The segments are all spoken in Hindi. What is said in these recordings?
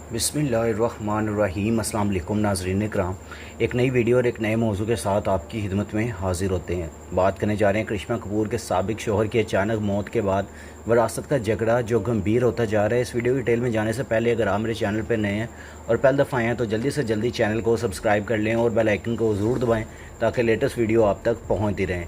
बिस्मिल्लाहिर्रहमानिर्रहीम। अस्सलाम वालेकुम नाज़रीन इकराम, एक नई वीडियो और एक नए मौजू के साथ आपकी खिदमत में हाजिर होते हैं। बात करने जा रहे हैं करिश्मा कपूर के साबिक शोहर की अचानक मौत के बाद विरासत का झगड़ा जो गंभीर होता जा रहा है। इस वीडियो की डिटेल में जाने से पहले अगर आप मेरे चैनल पर नए हैं और पहली दफ़ा आए हैं तो जल्दी से जल्दी चैनल को सब्सक्राइब कर लें और बेल आइकन को ज़रूर दबाएँ ताकि लेटेस्ट वीडियो आप तक पहुँचती रहें।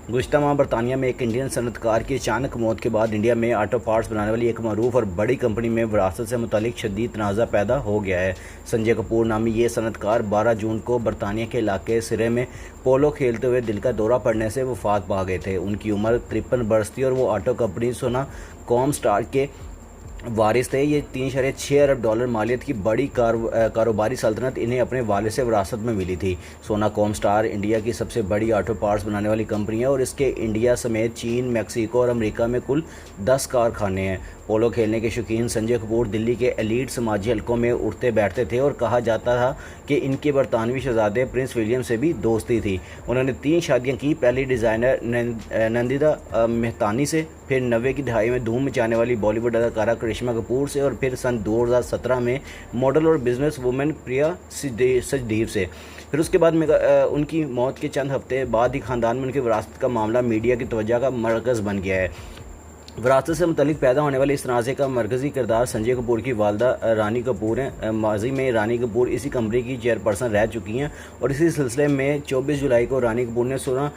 गुज़श्ता माह बरतानिया में एक इंडियन सनतकार की अचानक मौत के बाद इंडिया में ऑटो पार्ट्स बनाने वाली एक मरूफ और बड़ी कंपनी में विरासत से मुतालिक शदीद तनाज़ा पैदा हो गया है। संजय कपूर नामी ये सनतकार 12 जून को बरतानिया के इलाके सिरे में पोलो खेलते हुए दिल का दौरा पड़ने से वफात पा गए थे। उनकी उम्र 53 बरस थी और वो ऑटो कंपनी सोना कॉम स्टार के वारिस थे। ये 3.6 अरब डॉलर मालियत की बड़ी कारोबारी सल्तनत इन्हें अपने वालिद से विरासत में मिली थी। सोना कॉम स्टार इंडिया की सबसे बड़ी ऑटो पार्ट्स बनाने वाली कंपनी है और इसके इंडिया समेत चीन, मैक्सिको और अमेरिका में कुल 10 कारखाने हैं। पोलो खेलने के शौकीन संजय कपूर दिल्ली के एलीट समाजी हलकों में उठते बैठते थे और कहा जाता था कि इनके बरतानवी शहजादे प्रिंस विलियम से भी दोस्ती थी। उन्होंने 3 शादियां की। पहली डिज़ाइनर नंदिता मेहतानी से, फिर 90 की दहाई में धूम मचाने वाली बॉलीवुड अदाकारा करिश्मा कपूर से और फिर सन 2017 में मॉडल और बिजनेस वुमेन प्रिया सचदेव से। फिर उसके बाद उनकी मौत के चंद हफ्ते बाद ही ख़ानदान में उनकी विरासत का मामला मीडिया की तवज्जो का मरकज़ बन गया है। विरासत से मुतल्लिक पैदा होने वाले इस तनाज़े का मरकज़ी किरदार संजय कपूर की वालदा रानी कपूर हैं। माजी में रानी कपूर इसी कंपनी की चेयरपर्सन रह चुकी हैं और इसी सिलसिले में 24 जुलाई को रानी कपूर ने सोना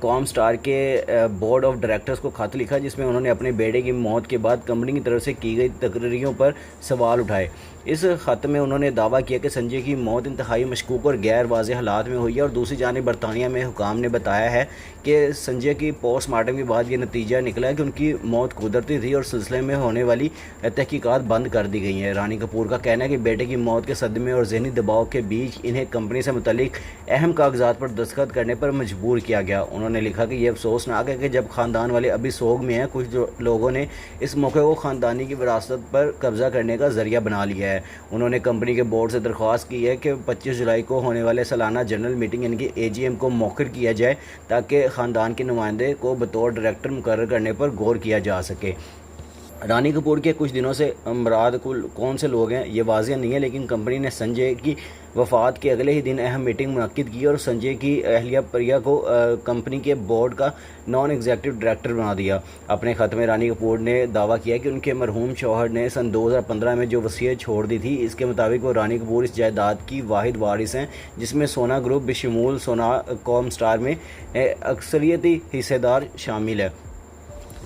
कॉम स्टार के बोर्ड ऑफ डायरेक्टर्स को खत लिखा, जिसमें उन्होंने अपने बेटे की मौत के बाद कंपनी की तरफ से की गई तकरीरों पर सवाल उठाए। इस खत में उन्होंने दावा किया कि संजय की मौत इंतहाई मशकूक और गैर वाज़ेह हालात में हुई है और दूसरी जानिब बरतानिया में हुकाम ने बताया है कि संजय की पोस्टमार्टम के बाद ये नतीजा निकला है कि उनकी मौत कुदरती थी और सिलसिले में होने वाली तहकीकात बंद कर दी गई हैं। रानी कपूर का कहना है कि बेटे की मौत के सदमे और जहनी दबाव के बीच इन्हें कंपनी से मुतल्लिक अहम कागजात पर दस्तखत करने पर मजबूर किया गया। उन्होंने लिखा कि यह अफसोसनाक है कि जब ख़ानदान वाले अभी सोग में हैं, कुछ लोगों ने इस मौके को ख़ानदानी की विरासत पर कब्जा करने का जरिया बना लिया है। उन्होंने कंपनी के बोर्ड से दरख्वास्त की है कि 25 जुलाई को होने वाले सालाना जनरल मीटिंग यानी कि AGM को मौखर किया जाए ताकि ख़ानदान के नुमाइंदे को बतौर डायरेक्टर मुकर्रर करने पर गौर किया जा सके। रानी कपूर के कुछ दिनों से मुराद कौन से लोग हैं ये वाज़ेह नहीं है, लेकिन कंपनी ने संजय की वफ़ात के अगले ही दिन अहम मीटिंग मुनक्किद की और संजय की अहलिया प्रिया को कंपनी के बोर्ड का नॉन एग्जीक्यूटिव डायरेक्टर बना दिया। अपने ख़त में रानी कपूर ने दावा किया कि उनके मरहूम शौहर ने सन 2015 में जो वसीयत छोड़ दी थी, इसके मुताबिक वो रानी कपूर इस जायदाद की वाहिद वारिस हैं, जिसमें सोना ग्रुप बशमूल सोना कॉम स्टार में अक्सरियती हिस्सेदार शामिल है।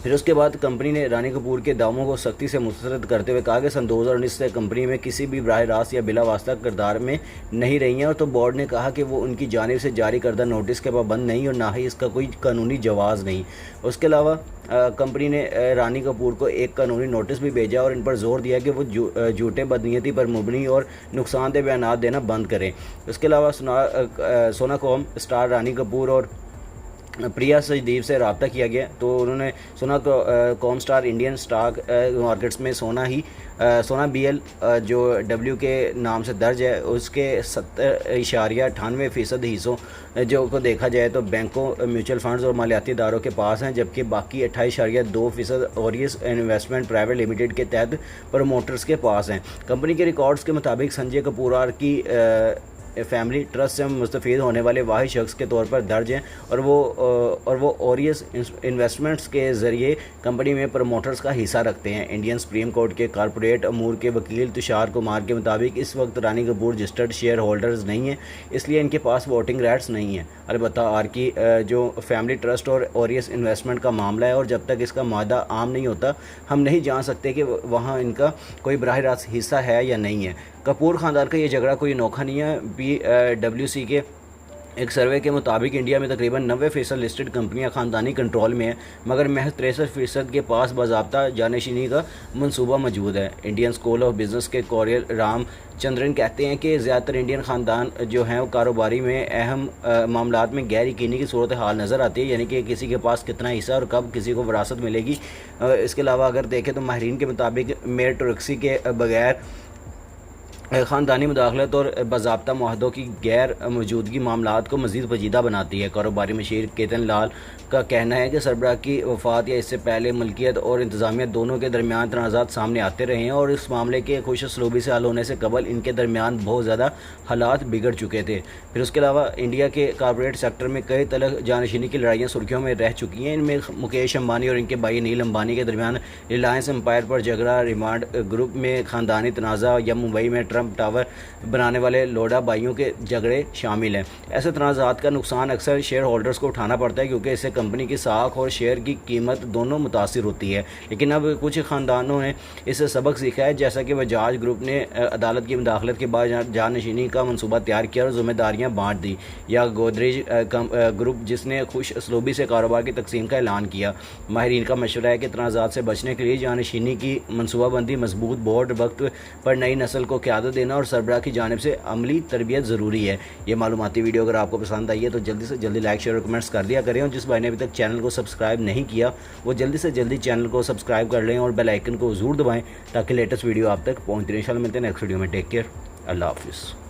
फिर उसके बाद कंपनी ने रानी कपूर के दावों को सख्ती से मुस्तरद करते हुए कहा कि सन 2019 से कंपनी में किसी भी बराह रास्त या बिला वास्ता किरदार में नहीं रही हैं और तो बोर्ड ने कहा कि वो उनकी जानिब से जारी करदा नोटिस के पाबंद नहीं और ना ही इसका कोई कानूनी जवाज़ नहीं। उसके अलावा कंपनी ने रानी कपूर को एक कानूनी नोटिस भी भेजा और इन पर जोर दिया कि वो झूठे बदनीयती पर मुबनी और नुकसानदेह बयान देना बंद करें। उसके अलावा सोना कॉम स्टार रानी कपूर और प्रिया सचदेव से रब्ता किया गया तो उन्होंने सोना com star Indian stock markets में सोना BL जो W के नाम से दर्ज है उसके 70.98% हिस्सों जो को देखा जाए तो बैंकों, म्यूचुअल फंड्स और मालियाती इदारों के पास हैं, जबकि बाकी 28.2% ओरियस इन्वेस्टमेंट प्राइवेट लिमिटेड के तहत प्रमोटर्स के पास हैं। कंपनी के रिकॉर्ड्स के मुताबिक संजय कपूर की फैमिली ट्रस्ट से मुस्तफ़ीद होने वाले वाहिद शख्स के तौर पर दर्ज हैं और वो ओरियस इन्वेस्टमेंट्स के ज़रिए कंपनी में प्रमोटर्स का हिस्सा रखते हैं। इंडियन सुप्रीम कोर्ट के कॉरपोरेट अमूर के वकील तुषार कुमार के मुताबिक इस वक्त रानी कपूर रजिस्टर्ड शेयर होल्डर्स नहीं हैं, इसलिए इनके पास वोटिंग राइट्स नहीं हैं। अलबत्ता की जो फैमिली ट्रस्ट और ओरियस इन्वेस्टमेंट का मामला है और जब तक इसका मादा आम नहीं होता हम नहीं जान सकते कि वहाँ इनका कोई बराह रास्त हिस्सा है या नहीं है। कपूर ख़ानदान का ये झगड़ा कोई अनोखा नहीं है। PwC के एक सर्वे के मुताबिक इंडिया में तकरीबन 90% लिस्टेड कंपनियां ख़ानदानी कंट्रोल में हैं, मगर महज 63% के पास बाज़ाब्ता जानशीनी का मंसूबा मौजूद है। इंडियन स्कूल ऑफ बिज़नेस के कोरियल राम चंद्रन कहते हैं कि ज़्यादातर इंडियन ख़ानदान जो हैं वो कारोबारी में अहम मामलात में गैर यकीनी की सूरत हाल नज़र आती है, यानी कि किसी के पास कितना हिस्सा और कब किसी को विरासत मिलेगी। इसके अलावा अगर देखें तो माहिरीन के मुताबिक मेरिटोक्रेसी के बगैर ख़ानदानी मुदाखलत और बाज़ाब्ता मुआहदों की गैर मौजूदगी मामलात को मज़ीद पेचीदा बनाती है। कारोबारी मशीर केतन लाल का कहना है कि सरबराह की वफ़ात या इससे पहले मलकियत और इंतज़ामिया दोनों के दरमियान तनाज़ात सामने आते रहे हैं और इस मामले के खुश असलूबी से हल होने से कबल इनके दरमियान बहुत ज़्यादा हालात बिगड़ चुके थे। फिर उसके अलावा इंडिया के कॉरपोरेट सेक्टर में कई तलक जानशीनी की लड़ाइयाँ सुर्खियों में रह चुकी हैं। इनमें मुकेश अंबानी और इनके भाई अनिल अंबानी के दरमियान रिलायंस एम्पायर पर झगड़ा, रिमांड ग्रुप में ख़ानदानी तनाज़ा या मुंबई में ट्रंप टावर बनाने वाले लोडा भाइयों के झगड़े शामिल हैं। ऐसे तनाज़ात का नुकसान अक्सर शेयर होल्डर्स को उठाना पड़ता है क्योंकि इससे कंपनी की साख और शेयर की कीमत दोनों मुतासिर होती है। लेकिन अब कुछ ख़ानदानों ने इससे सबक सीखा है, जैसा कि बजाज ग्रुप ने अदालत की मुदाखलत के बाद जानशीनी का मनसूबा तैयार किया और जिम्मेदारियाँ बाँट दी, या गोदरेज ग्रुप जिसने खुश असलूबी से कारोबार की तकसीम का ऐलान किया। माहिरीन का मशवरा है कि तनाज़ात से बचने के लिए जानशीनी की मनसूबाबंदी, मजबूत बोर्ड, वक्त पर नई नस्ल को क़यादत देना और सरबराह की जानिब से अमली तरबियत ज़रूरी है। ये मालूमाती वीडियो अगर आपको पसंद आई है तो जल्दी से जल्दी लाइक, शेयर और कमेंट्स कर दिया करें, और जिस भाई ने अभी तक चैनल को सब्सक्राइब नहीं किया वो जल्दी से जल्दी चैनल को सब्सक्राइब कर लें और बेल आइकन को ज़रूर दबाएं ताकि लेटेस्ट वीडियो आप तक पहुँचती रहे। इंशाल्लाह मिलते हैं नेक्स्ट वीडियो में। टेक केयर, अल्लाह हाफिज़।